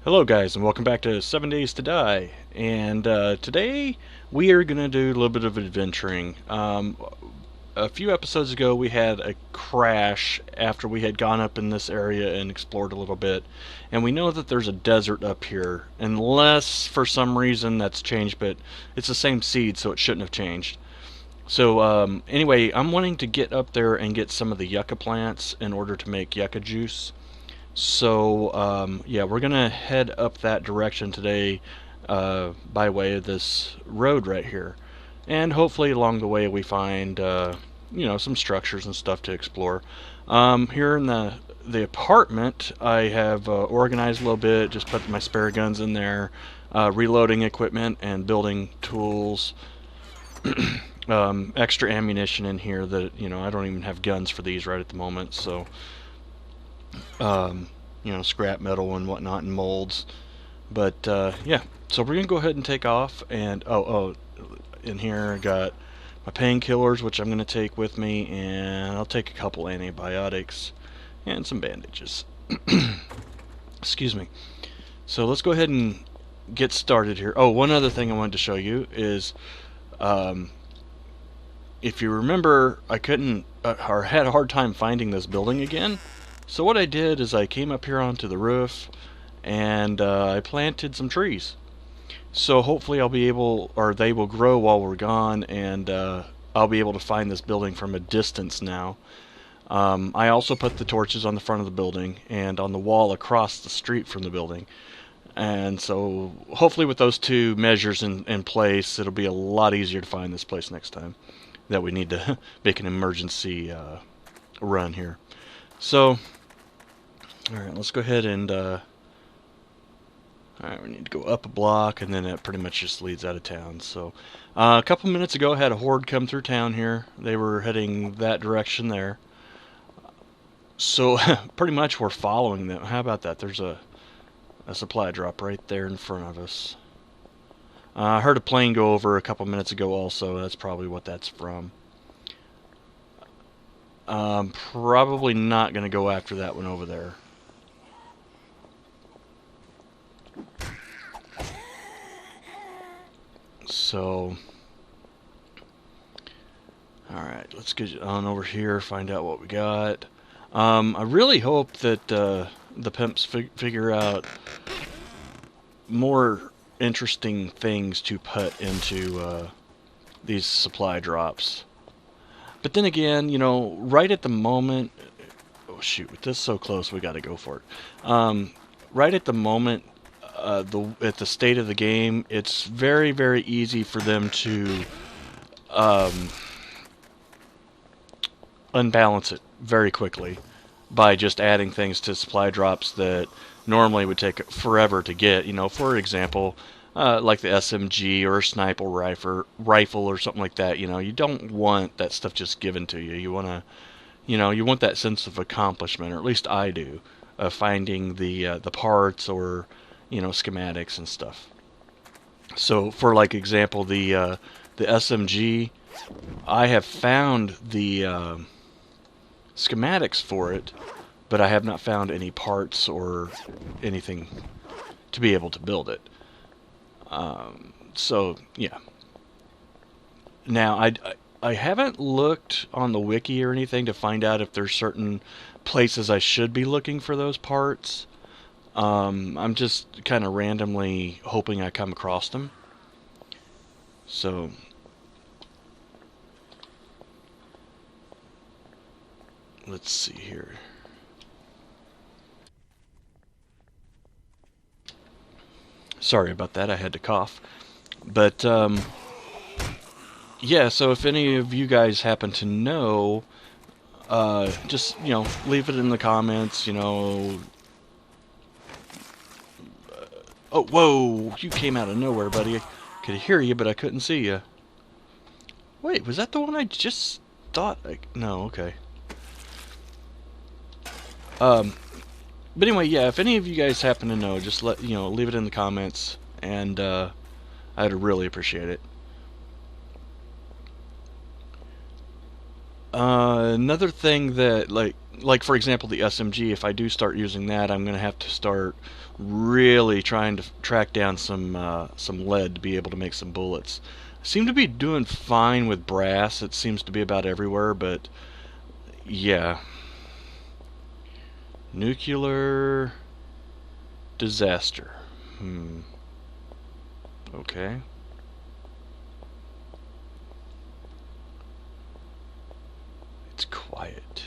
Hello guys, and welcome back to 7 Days to Die. And today we are going to do a little bit of adventuring. A few episodes ago we had a crash after we had gone up in this area and explored a little bit. And we know that there's a desert up here, unless for some reason that's changed, but it's the same seed, so it shouldn't have changed. So anyway, I'm wanting to get up there and get some of the yucca plants in order to make yucca juice. So yeah, we're gonna head up that direction today by way of this road right here, and hopefully along the way we find some structures and stuff to explore. Here in the apartment, I have organized a little bit, just put my spare guns in there, reloading equipment and building tools. Extra ammunition in here that I don't even have guns for these right at the moment, so scrap metal and whatnot and molds. But yeah, so we're gonna go ahead and take off. And in here I got my painkillers, which I'm gonna take with me, and I'll take a couple antibiotics and some bandages. Excuse me. So let's go ahead and get started here. Oh, one other thing I wanted to show you is, if you remember, I couldn't or had a hard time finding this building again. So what I did is I came up here onto the roof and I planted some trees. So hopefully I'll be able, or they will grow while we're gone, and I'll be able to find this building from a distance now. I also put the torches on the front of the building and on the wall across the street from the building. And so hopefully with those two measures in place, it'll be a lot easier to find this place next time that we need to make an emergency run here. So, alright, let's go ahead and alright, we need to go up a block, and then that pretty much just leads out of town. So a couple minutes ago I had a horde come through town here. They were heading that direction there. So pretty much we're following them. How about that? There's a supply drop right there in front of us. I heard a plane go over a couple minutes ago also. That's probably what that's from. Probably not going to go after that one over there. So, alright, let's get on over here, find out what we got. I really hope that the pimps figure out more interesting things to put into these supply drops. But then again, right at the moment, oh shoot, with this so close, we got to go for it. Right at the moment, at the state of the game, it's very, very easy for them to unbalance it very quickly by just adding things to supply drops that normally would take forever to get. For example, like the SMG or a sniper rifle or something like that. You don't want that stuff just given to you. You want to, you want that sense of accomplishment, or at least I do, of finding the parts or schematics and stuff. So for like example, the SMG, I have found the schematics for it, but I have not found any parts or anything to be able to build it. So yeah. Now I haven't looked on the wiki or anything to find out if there's certain places I should be looking for those parts. I'm just kind of randomly hoping I come across them. So let's see here. Sorry about that, I had to cough. But yeah, so if any of you guys happen to know, just leave it in the comments. Oh, whoa, you came out of nowhere, buddy. I could hear you, but I couldn't see you. Wait, was that the one I just thought? No, okay. But anyway, yeah, if any of you guys happen to know, just leave it in the comments, and I'd really appreciate it. Another thing that, like, like for example the SMG, if I do start using that, I'm going to have to start really trying to track down some lead to be able to make some bullets. I seem to be doing fine with brass. It seems to be about everywhere, but yeah. Nuclear disaster. Okay. It's quiet.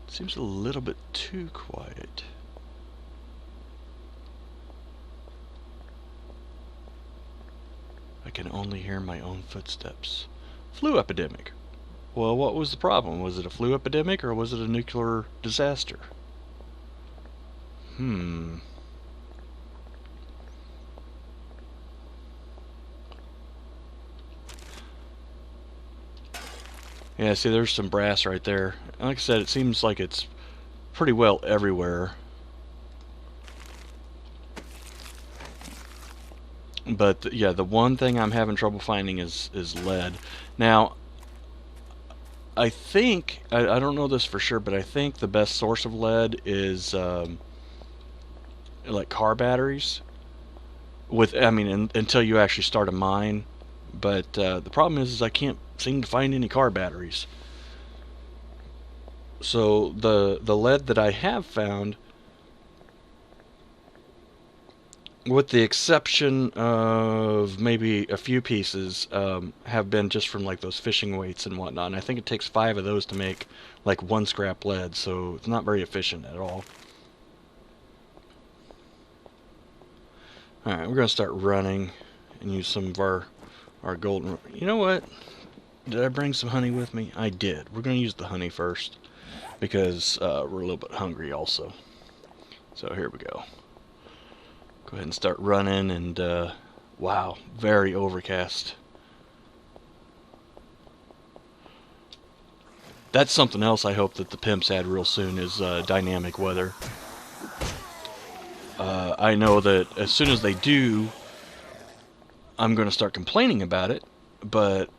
Seems a little bit too quiet. I can only hear my own footsteps. Flu epidemic. Well, what was the problem? Was it a flu epidemic or was it a nuclear disaster? Yeah, see, there's some brass right there. Like I said, it seems like it's pretty well everywhere. But yeah, the one thing I'm having trouble finding is lead. Now, I think, I don't know this for sure, but I think the best source of lead is like car batteries. I mean, until you actually start a mine. But the problem is I can't seem to find any car batteries. So the lead that I have found, with the exception of maybe a few pieces, have been just from like those fishing weights and whatnot. And I think it takes 5 of those to make like 1 scrap lead, so it's not very efficient at all. Alright, we're going to start running and use some of our golden... You know what? Did I bring some honey with me? I did. We're going to use the honey first because we're a little bit hungry also. So here we go. Go ahead and start running, and wow, very overcast. That's something else I hope that the pimps add real soon is dynamic weather. I know that as soon as they do, I'm going to start complaining about it, but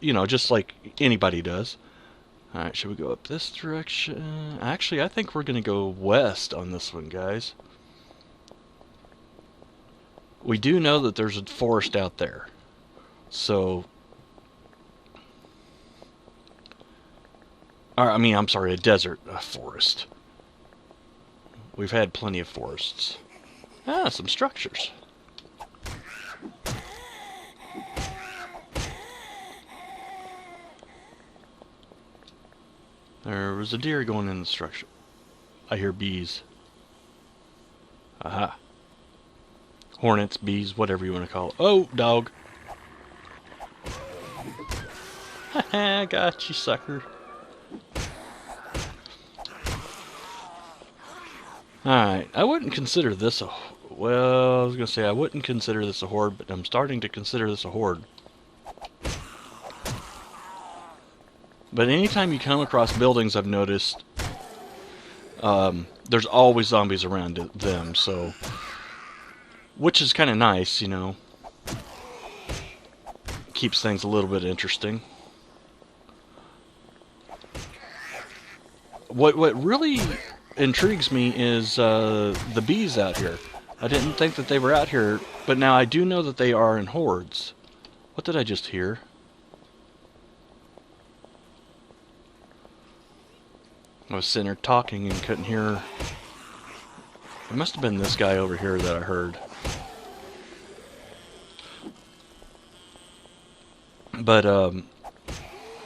you know, just like anybody does. Alright, should we go up this direction? Actually, I think we're going to go west on this one, guys. We do know that there's a forest out there. So... I mean, I'm sorry, a desert. A forest. We've had plenty of forests. Ah, some structures. There was a deer going in the structure. I hear bees. Aha. Hornets, bees, whatever you want to call it. Oh, dog. Haha, got you, sucker. Alright, I wouldn't consider this a... Well, I was going to say I wouldn't consider this a horde, but I'm starting to consider this a horde. But anytime you come across buildings, I've noticed, there's always zombies around them, so... Which is kind of nice, you know. Keeps things a little bit interesting. What really intrigues me is the bees out here. I didn't think that they were out here, but now I do know that they are in hordes. What did I just hear? I was sitting there talking and couldn't hear. It must have been this guy over here that I heard. But,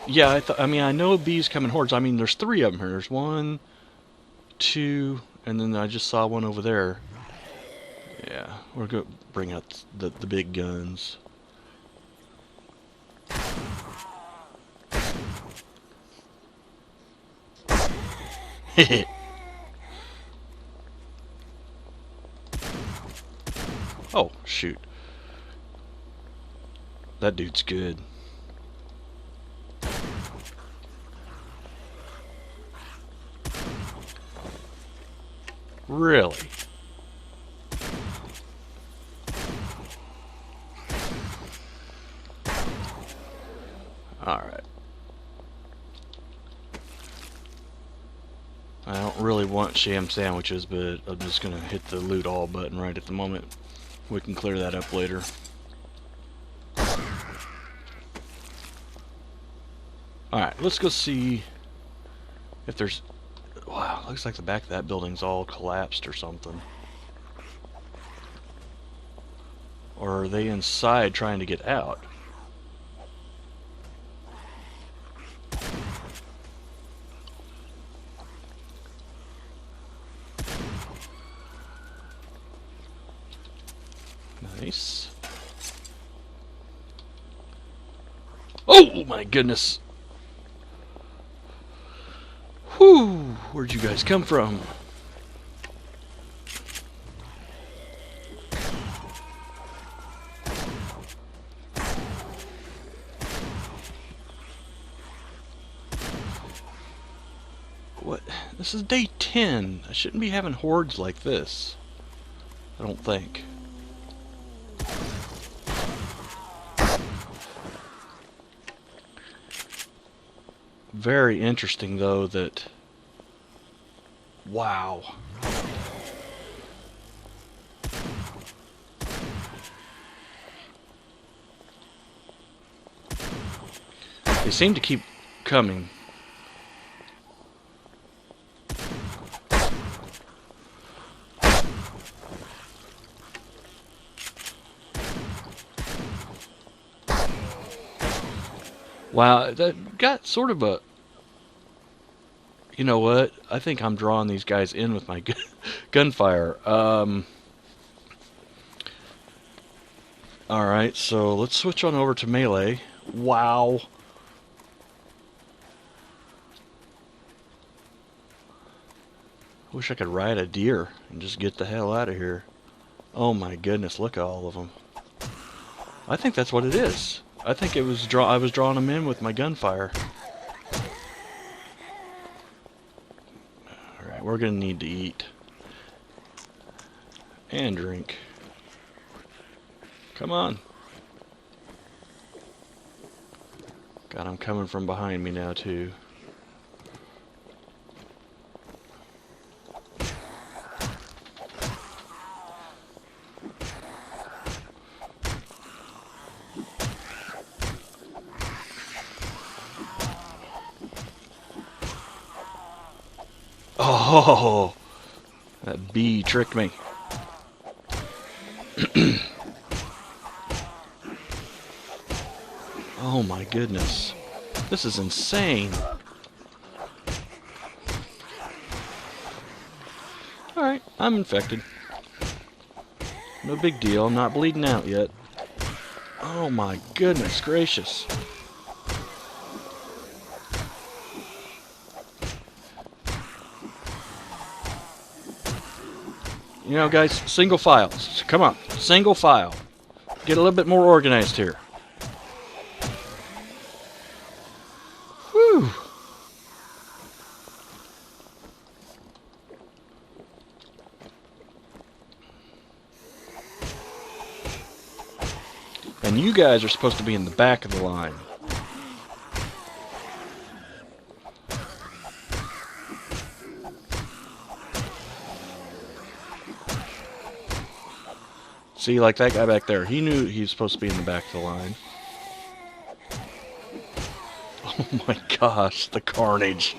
yeah, I mean, I know bees come in hordes. I mean, there's 3 of them here. There's 1, 2, and then I just saw one over there. Yeah, we're going to bring out the big guns. Oh, shoot. That dude's good. Really? Alright. I don't really want sham sandwiches, but I'm just gonna hit the loot all button right at the moment. We can clear that up later. Alright, let's go see if there's... Wow, looks like the back of that building's all collapsed or something. Or are they inside trying to get out? Nice. Oh my goodness! Whew! Where'd you guys come from? What? This is day 10. I shouldn't be having hordes like this. I don't think. Very interesting, though, that... Wow. They seem to keep coming. Wow, that got sort of a... You know what? I think I'm drawing these guys in with my gunfire. Alright, so let's switch on over to melee. Wow. Wish I could ride a deer and just get the hell out of here. Oh my goodness, look at all of them. I think that's what it is. I think it was I was drawing them in with my gunfire. Alright, we're gonna need to eat. And drink. Come on. God, I'm coming from behind me now too. Oh, that bee tricked me. Oh my goodness. This is insane. Alright, I'm infected. No big deal, I'm not bleeding out yet. Oh my goodness gracious. You know, guys, single files. Come on, single file. Get a little bit more organized here. Whew. And you guys are supposed to be in the back of the line. See, like that guy back there, he knew he was supposed to be in the back of the line. Oh my gosh, the carnage.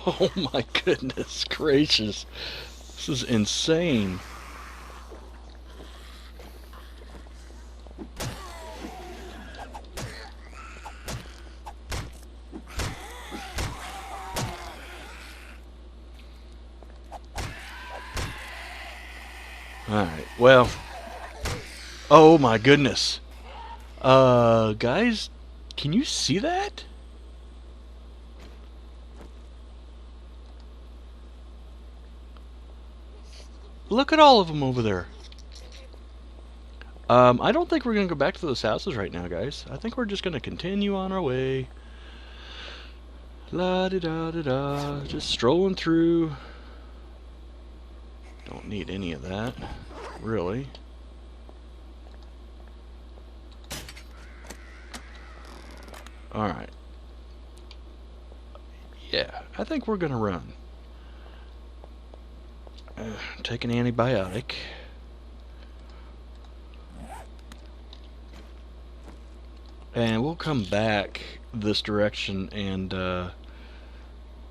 Oh my goodness gracious. This is insane. Alright, well. Oh my goodness. Guys, can you see that? Look at all of them over there. I don't think we're going to go back to those houses right now, guys. I think we're just going to continue on our way. La-di-da-di-da. Just strolling through. Don't need any of that, really. Alright. Yeah, I think we're gonna run. Take an antibiotic. And we'll come back this direction and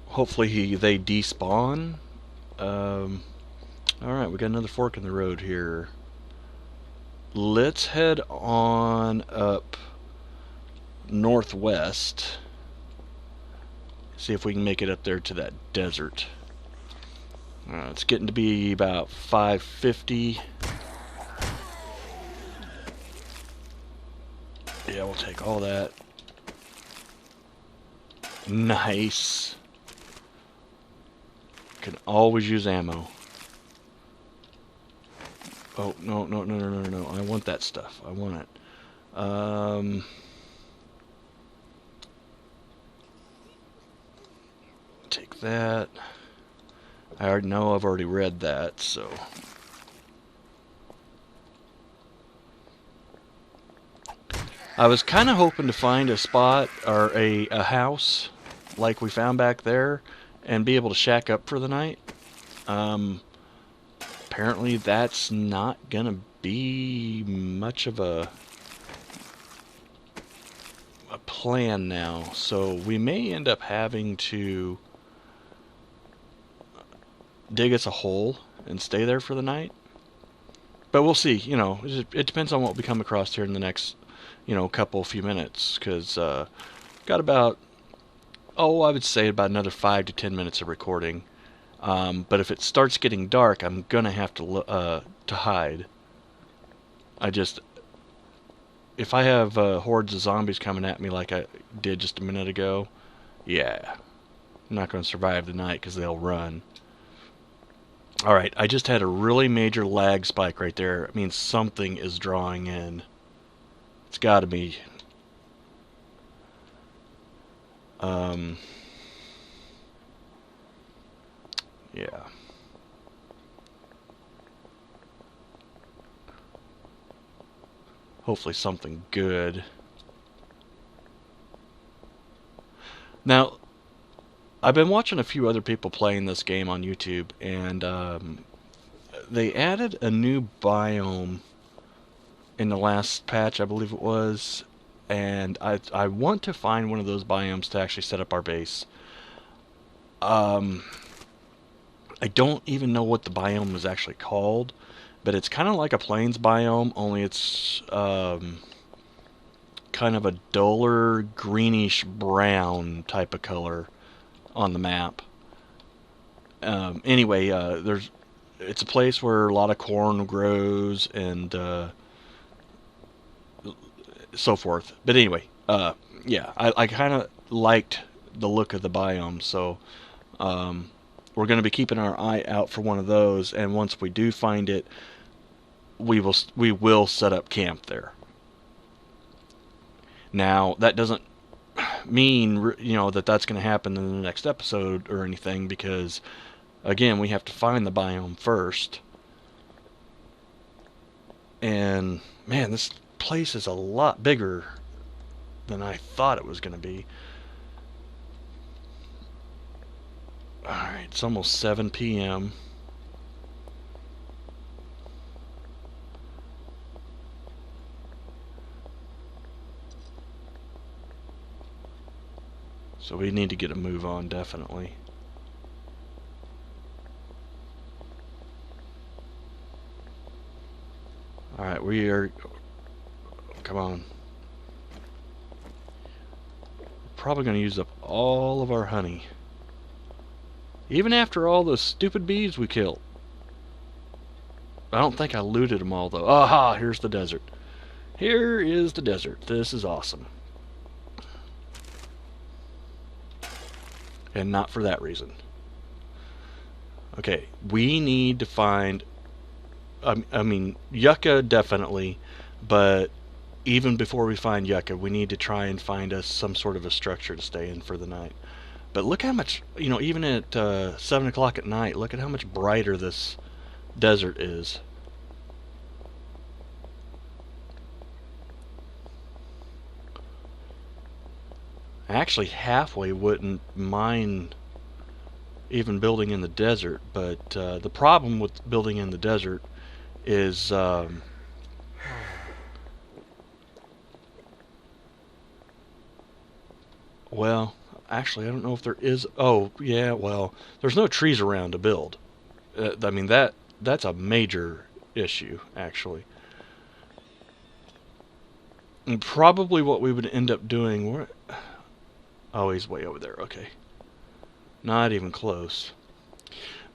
hopefully they despawn. Alright, we got another fork in the road here. Let's head on up northwest. See if we can make it up there to that desert. It's getting to be about 550. Yeah, we'll take all that. Nice. Can always use ammo. Oh, no, no, no, no, no, no. I want that stuff. I want it. Take that. I already know I've already read that, so. I was kind of hoping to find a spot or a house like we found back there and be able to shack up for the night. Apparently that's not gonna be much of a plan now, so we may end up having to dig us a hole and stay there for the night. But we'll see, you know, it depends on what we come across here in the next, you know, few minutes, because got about, I would say about another 5 to 10 minutes of recording. But if it starts getting dark, I'm gonna have to hide. If I have hordes of zombies coming at me like I did just a minute ago, yeah, I'm not gonna survive the night because they'll run. Alright, I just had a really major lag spike right there. It means something is drawing in. It's gotta be. Yeah. Hopefully something good. Now, I've been watching a few other people playing this game on YouTube, and they added a new biome in the last patch, I believe it was, and I want to find one of those biomes to actually set up our base. I don't even know what the biome is actually called, but it's kind of like a plains biome, only it's kind of a duller greenish brown type of color on the map. Anyway, it's a place where a lot of corn grows and so forth. But anyway, yeah, I kind of liked the look of the biome, so we're going to be keeping our eye out for one of those, and once we do find it, we will set up camp there. Now, that doesn't mean, you know, that's going to happen in the next episode or anything, because again, we have to find the biome first. And man, this place is a lot bigger than I thought it was going to be. Alright, it's almost 7 p.m. So we need to get a move on, definitely. Alright, we are... Come on. Probably going to use up all of our honey. Even after all those stupid bees we killed. I don't think I looted them all, though. Aha! Here's the desert. Here is the desert. This is awesome. And not for that reason. Okay, we need to find... I mean, yucca definitely, but even before we find yucca, we need to try and find us some sort of a structure to stay in for the night. But look how much, you know, even at 7 o'clock at night, look at how much brighter this desert is. I actually halfway wouldn't mind even building in the desert, but the problem with building in the desert is well, actually, I don't know if there is. Oh, yeah, well, there's no trees around to build. I mean, that's a major issue, actually. And probably what we would end up doing. Oh, he's way over there. Okay. Not even close.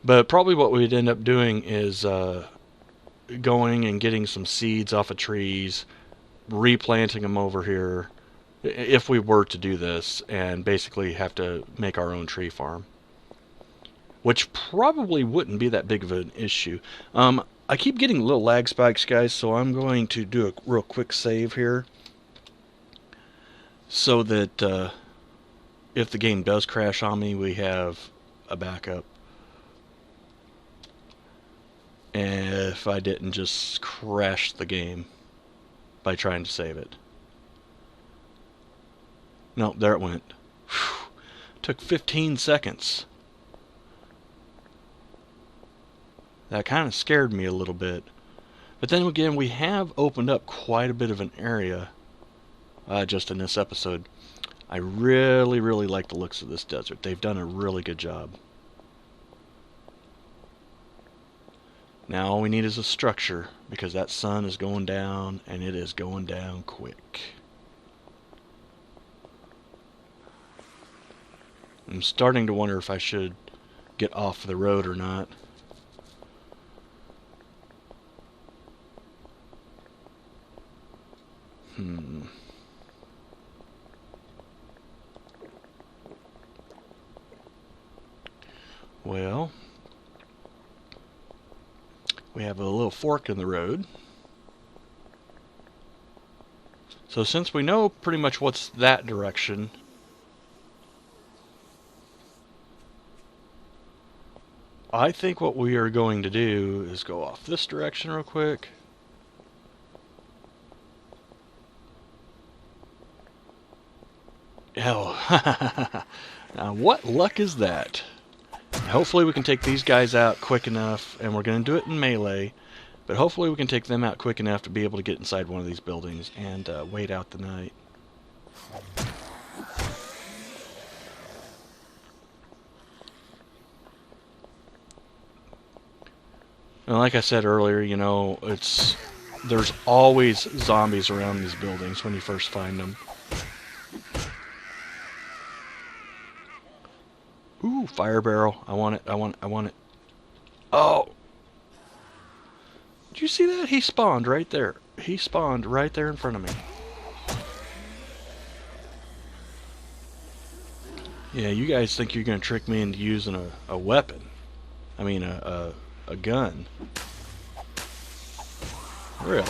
But probably what we'd end up doing is going and getting some seeds off of trees, replanting them over here, if we were to do this, and basically have to make our own tree farm. Which probably wouldn't be that big of an issue. I keep getting little lag spikes, guys, so I'm going to do a real quick save here, so that if the game does crash on me, we have a backup. And if I didn't just crash the game by trying to save it. No, there it went. Whew. Took 15 seconds. That kind of scared me a little bit. But then again, we have opened up quite a bit of an area just in this episode. I really, really like the looks of this desert. They've done a really good job. Now all we need is a structure, because that sun is going down, and it is going down quick. I'm starting to wonder if I should get off the road or not. Well, we have a little fork in the road. So since we know pretty much what's that direction, I think what we are going to do is go off this direction real quick. Oh, now what luck is that? Hopefully we can take these guys out quick enough, and we're going to do it in melee, but hopefully we can take them out quick enough to be able to get inside one of these buildings and wait out the night. And like I said earlier, you know, there's always zombies around these buildings when you first find them. Ooh, fire barrel. I want it. I want it. Oh! Did you see that? He spawned right there. He spawned right there in front of me. Yeah, you guys think you're going to trick me into using a weapon. I mean, a gun. Really?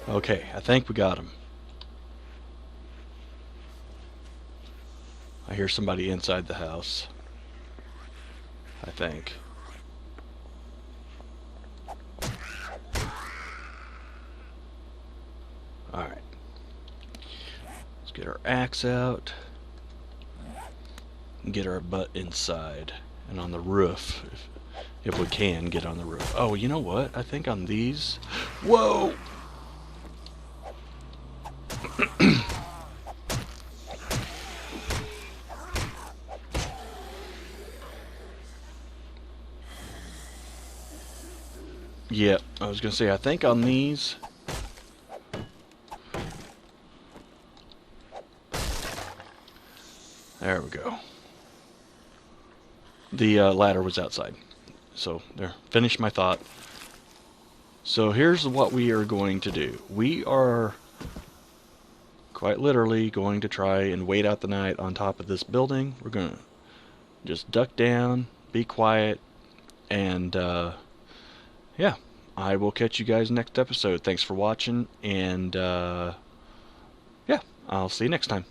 Okay, I think we got him. I hear somebody inside the house. I think. Alright. Let's get our axe out. And get our butt inside. And on the roof. If we can get on the roof. Oh, you know what? I think on these... Whoa! Yep, I was going to say, I think on these... There we go. The ladder was outside. So, there. Finished my thought. So, here's what we are going to do. We are quite literally going to try and wait out the night on top of this building. We're going to just duck down, be quiet, and yeah, I will catch you guys next episode. Thanks for watching, and yeah, I'll see you next time.